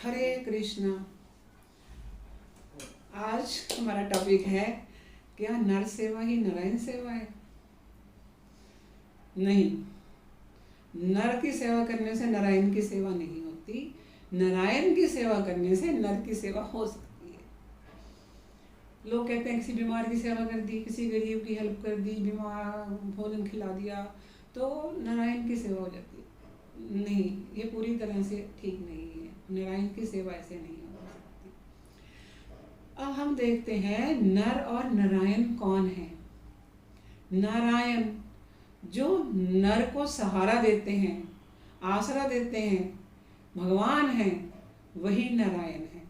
हरे कृष्णा। आज हमारा टॉपिक है, क्या नर सेवा ही नारायण सेवा है? नहीं, नर की सेवा करने से नारायण की सेवा नहीं होती, नारायण की सेवा करने से नर की सेवा हो सकती है। लोग कहते हैं किसी बीमार की सेवा कर दी, किसी गरीब की हेल्प कर दी, बीमार भोजन खिला दिया तो नारायण की सेवा हो जाती है। नहीं, ये पूरी तरह से ठीक नहीं है। नारायण की सेवा ऐसे नहीं हो सकती। अब हम देखते हैं नर और नारायण कौन है। नारायण जो नर को सहारा देते हैं, आसरा देते हैं, भगवान हैं, वही नारायण है।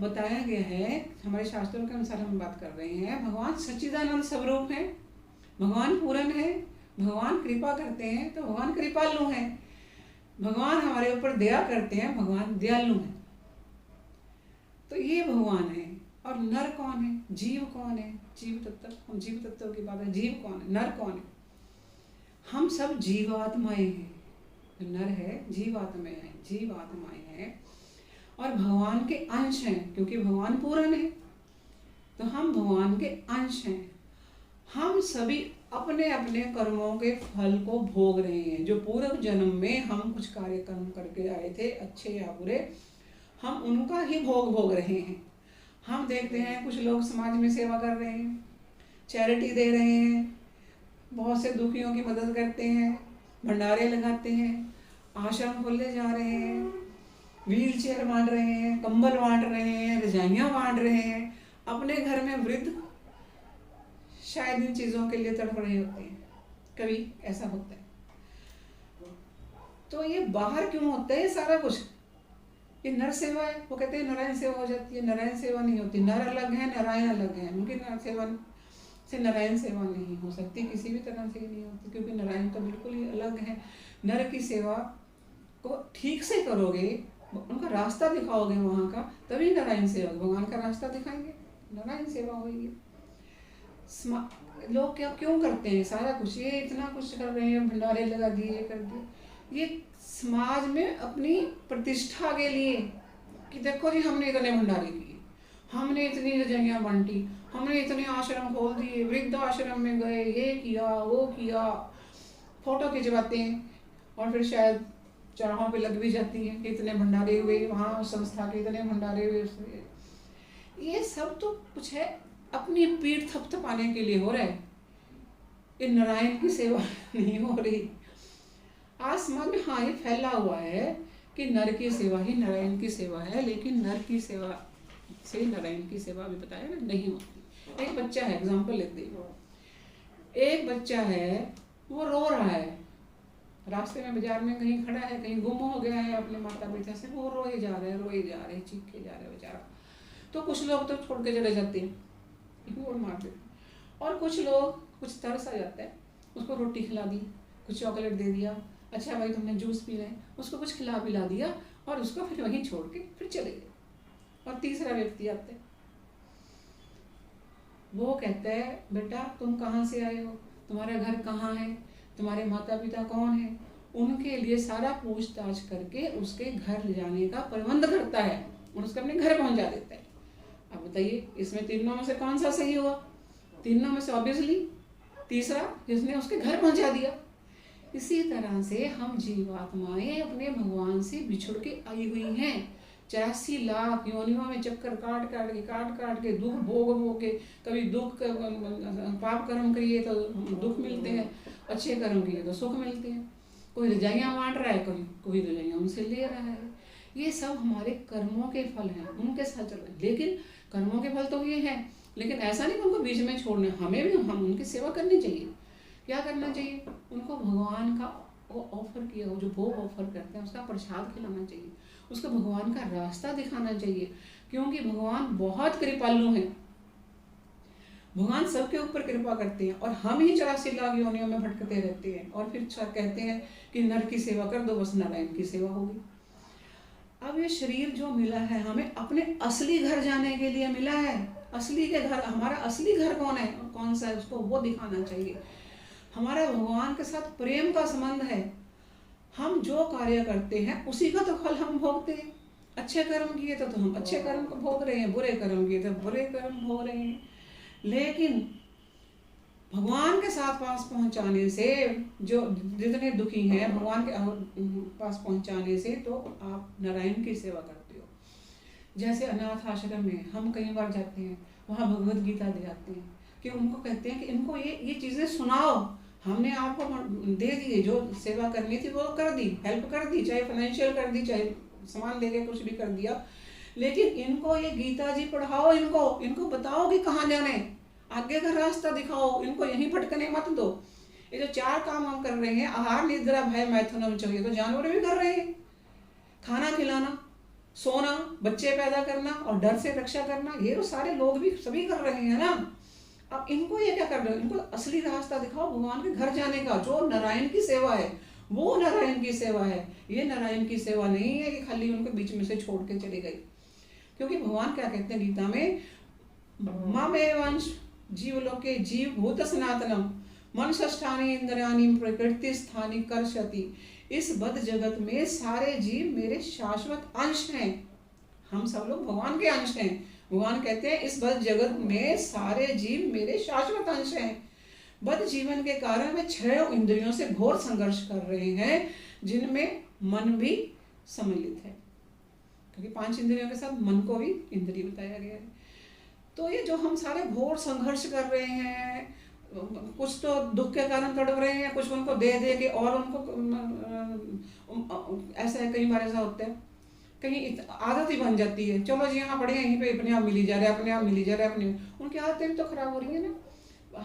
बताया गया है, हमारे शास्त्रों के अनुसार हम बात कर रहे हैं, भगवान सच्चिदानंद स्वरूप है, भगवान पूर्ण है, भगवान कृपा करते हैं तो भगवान कृपालु हैं, भगवान हमारे ऊपर दया करते हैं, भगवान दयालु हैं। तो ये भगवान है। और नर कौन है? जीव कौन है? जीव तत्व। हम जीव तत्व की बात है। जीव कौन है? नर कौन है? हम सब जीवात्माएं हैं। नर है जीवात्माएं हैं, जीवात्माएं हैं और भगवान के अंश हैं, क्योंकि भगवान पूर्ण है तो हम भगवान के अंश हैं। हम सभी अपने अपने कर्मों के फल को भोग रहे हैं। जो पूर्व जन्म में हम कुछ कार्यक्रम करके आए थे, अच्छे या बुरे, हम उनका ही भोग रहे हैं। हम देखते हैं कुछ लोग समाज में सेवा कर रहे हैं, चैरिटी दे रहे हैं, बहुत से दुखियों की मदद करते हैं, भंडारे लगाते हैं, आश्रम खोले जा रहे हैं, व्हील चेयर बांट रहे हैं, कंबल बांट रहे हैं, रजाइयाँ बांट रहे हैं। अपने घर में वृद्ध शायद इन चीज़ों के लिए तड़प रहे होते हैं, कभी ऐसा होता है। तो ये बाहर क्यों होता है सारा कुछ? ये नर सेवा है। वो कहते हैं नारायण सेवा हो जाती है। नारायण सेवा नहीं होती। नर अलग है, नारायण अलग है। उनकी नर सेवा से नारायण सेवा नहीं हो सकती, किसी भी तरह से नहीं होती, क्योंकि नारायण तो बिल्कुल ही अलग है। नर की सेवा को ठीक से करोगे, उनका रास्ता दिखाओगे वहाँ का, तभी नारायण सेवा। भगवान का रास्ता दिखाएंगे, नारायण सेवा होगी। लोग क्या क्यों करते हैं सारा कुछ? ये इतना कुछ कर रहे हैं, भंडारे लगा दिए, कर दिए, ये समाज में अपनी प्रतिष्ठा के लिए कि देखो जी हमने इतने भंडारे किए, हमने इतनी रजाइयाँ बांटी, हमने इतने आश्रम खोल दिए, वृद्ध आश्रम में गए, ये किया वो किया, फोटो खिंचवाते हैं और फिर शायद चौराहों पे लग भी जाती है कि इतने भंडारे हुए, वहाँ संस्था के इतने भंडारे हुए। ये सब तो कुछ है अपनी पीठ थपथपाने के लिए हो रहा है। ये नारायण की सेवा नहीं हो रही। आज समाज में हाँ ये फैला हुआ है कि नर की सेवा ही नारायण की सेवा है, लेकिन नर की सेवा से नारायण की सेवा भी बताया ना नहीं होती। एक बच्चा है, एग्जाम्पल लेते हैं, एक बच्चा है, वो रो रहा है, रास्ते में बाजार में कहीं खड़ा है, कहीं गुम हो गया है अपने माता पिता से, वो रोए जा रहे, चीख के जा रहे बेचारा। तो कुछ लोग तो छोड़ के चले जाते हैं, और मार देते। और कुछ लोग, कुछ तरस आ जाता है, उसको रोटी खिला दी, कुछ चॉकलेट दे दिया, अच्छा भाई तुमने जूस पी रहे, उसको कुछ खिला पिला दिया और उसको फिर वहीं छोड़ के फिर चले गए। और तीसरा व्यक्ति आता है, वो कहता है बेटा तुम कहाँ से आए हो, तुम्हारा घर कहाँ है, तुम्हारे माता पिता कौन है, उनके लिए सारा पूछताछ करके उसके घर ले जाने का प्रबंध करता है और उसको अपने घर पहुंचा देता है। अब बताइए इसमें तीनों में से कौन सा सही हुआ? तीनों में से ऑब्वियसली तीसरा, जिसने उसके घर पहुंचा दिया। इसी तरह से हम जीवात्माएं अपने भगवान से बिछुड़ के आई हुई हैं। 84 लाख योनियों में चक्कर काट के दुख भोग के, कभी दुख पाप कर्म करिए तो दुख मिलते हैं, अच्छे कर्म किए तो सुख मिलते हैं। कोई रजाइयाँ बांट रहा है, कोई रजाइयाँ उनसे ले रहा है। ये सब हमारे कर्मों के फल हैं, उनके साथ चल रहे हैं। लेकिन कर्मों के फल तो ये हैं, लेकिन ऐसा नहीं कि उनको बीच में छोड़ना। हमें भी हम उनकी सेवा करनी चाहिए। क्या करना चाहिए? उनको भगवान का वो ऑफर किया हो, जो भोग ऑफर करते हैं, उसका प्रसाद खिलाना चाहिए, उसको भगवान का रास्ता दिखाना चाहिए, क्योंकि भगवान बहुत कृपालु हैं। भगवान सबके ऊपर कृपा करते हैं और हम ही 84 लाख योनियों में भटकते रहते हैं और फिर कहते हैं कि नर की सेवा कर दो, बस नारायण की सेवा होगी। अब ये शरीर जो मिला है हमें अपने असली घर जाने के लिए मिला है। असली के घर, हमारा असली घर कौन है, कौन सा है, उसको वो दिखाना चाहिए। हमारा भगवान के साथ प्रेम का संबंध है। हम जो कार्य करते हैं उसी का तो फल हम भोगते हैं। अच्छे कर्म किए तो हम अच्छे कर्म को भोग रहे हैं, बुरे कर्म किए तो बुरे कर्म भोग रहे हैं। लेकिन भगवान के साथ पास पहुंचाने से, जो जितने दुखी हैं भगवान के पास पहुंचाने से, तो आप नारायण की सेवा करते हो। जैसे अनाथ आश्रम में हम कई बार जाते हैं, वहाँ भगवत गीता ले जाते हैं कि उनको कहते हैं कि इनको ये चीज़ें सुनाओ। हमने आपको दे दिए, जो सेवा करनी थी वो कर दी, हेल्प कर दी, चाहे फाइनेंशियल कर दी, चाहे सामान दे के कुछ भी कर दिया, लेकिन इनको ये गीता जी पढ़ाओ, इनको बताओ कि कहाँ जाना है, आगे का रास्ता दिखाओ, इनको यहीं भटकने मत दो। ये जो 4 काम हम कर रहे हैं, आहार निद्रा भय मैथुनम चाहिए, तो जानवर भी कर रहे हैं। खाना खिलाना, सोना, बच्चे पैदा करना और डर से रक्षा करना, ये तो सारे लोग भी सभी कर रहे हैं ना। अब इनको ये क्या कर रहे हो, इनको असली रास्ता दिखाओ भगवान के घर जाने का, जो नारायण की सेवा है, वो नारायण की सेवा है। ये नारायण की सेवा नहीं है कि खाली उनको बीच में से छोड़ के चले गए। क्योंकि भगवान क्या कहते हैं गीता में, ममेवंश जीवलोके जीव भूत सनातनम मनसष्ठानि इंद्रियाणि प्रकृति स्थानि कर्षति। इस बद्ध जगत में सारे जीव मेरे शाश्वत अंश हैं। हम सब लोग भगवान के अंश हैं। भगवान कहते हैं इस बद्ध जगत में सारे जीव मेरे शाश्वत अंश हैं। बद्ध जीवन के कारण वे 6 इंद्रियों से घोर संघर्ष कर रहे हैं, जिनमें मन भी सम्मिलित है, क्योंकि 5 इंद्रियों के साथ मन को भी इंद्रिय बताया गया है। तो ये जो हम सारे घोर संघर्ष कर रहे हैं, कुछ तो दुख के कारण तड़प रहे हैं, कुछ उनको दे दे के और उनको ऐसा है, कई बार ऐसा होता है, कहीं आदत ही बन जाती है, चलो जी यहाँ पढ़े यहीं पे अपने आप मिली जा रहा है, अपने आप मिली जा रहा है, अपने उनकी आदतें भी तो खराब हो रही है ना।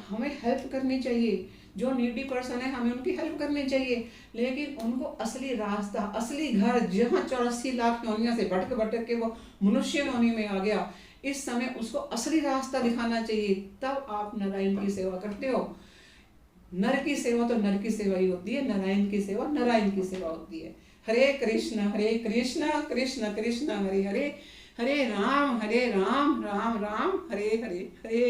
हमें हेल्प करनी चाहिए, जो नीडी पर्सन है हमें उनकी हेल्प करनी चाहिए, लेकिन उनको असली रास्ता, असली घर, जहाँ 84 लाख योनियों से भटक भटक के वो मनुष्य योनि में आ गया, इस समय उसको असली रास्ता दिखाना चाहिए, तब आप नारायण की सेवा करते हो। नर की सेवा तो नर की सेवा ही होती है, नारायण की सेवा नारायण की सेवा होती है। हरे कृष्ण कृष्ण कृष्ण हरे हरे, हरे राम राम राम हरे हरे, हरे